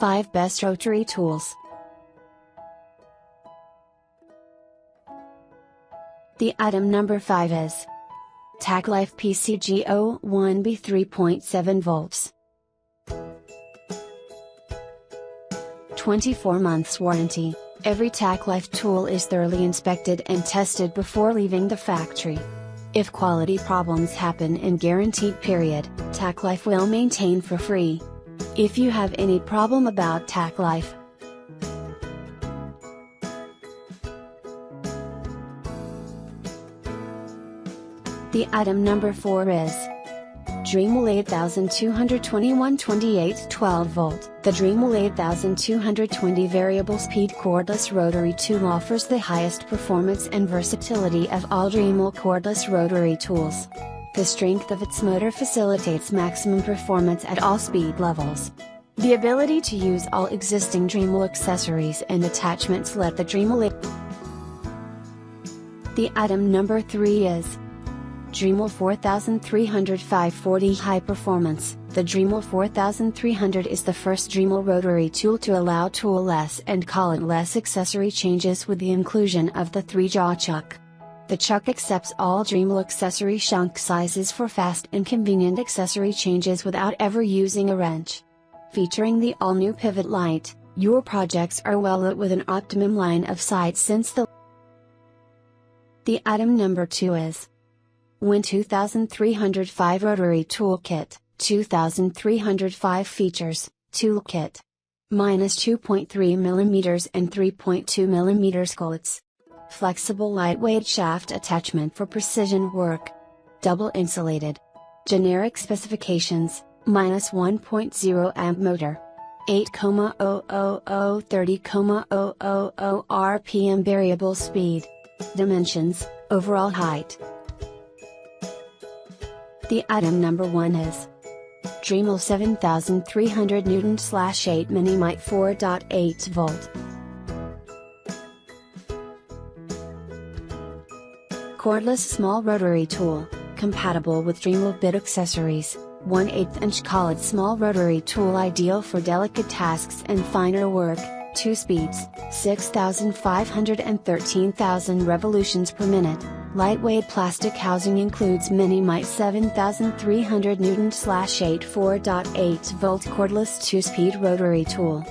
5 Best Rotary Tools. The item number 5 is Tacklife PCG01B 3.7 volts. 24 months warranty. Every Tacklife tool is thoroughly inspected and tested before leaving the factory. If quality problems happen in guaranteed period, Tacklife will maintain for free. If you have any problem about Tacklife, the item number 4 is Dremel 8221 2812 volt. The Dremel 8220 variable speed cordless rotary tool offers the highest performance and versatility of all Dremel cordless rotary tools. The strength of its motor facilitates maximum performance at all speed levels. The ability to use all existing Dremel accessories and attachments let the Dremel. The item number 3 is Dremel 4300 540 High Performance. The Dremel 4300 is the first Dremel rotary tool to allow tool-less and collet-less accessory changes with the inclusion of the 3-jaw chuck. The chuck accepts all Dremel accessory shank sizes for fast and convenient accessory changes without ever using a wrench. Featuring the all-new pivot light, your projects are well lit with an optimum line of sight since the item number 2 is Win 2305 Rotary Tool Kit. 2305 features, Toolkit. Minus 2.3 mm and 3.2 mm collets. Flexible lightweight shaft attachment for precision work. Double insulated. Generic specifications, minus 1.0 amp motor. 8,000 30,000 RPM variable speed. Dimensions, overall height. The item number 1 is Dremel 7300 N/8 Mini Mite 4.8 volt. Cordless small rotary tool, compatible with Dremel bit accessories, 1/8 inch collet small rotary tool ideal for delicate tasks and finer work, 2 speeds, 6,500 and 13,000 revolutions per minute. Lightweight plastic housing includes Mini Mite 7300 N/8 4.8 volt cordless 2-speed rotary tool.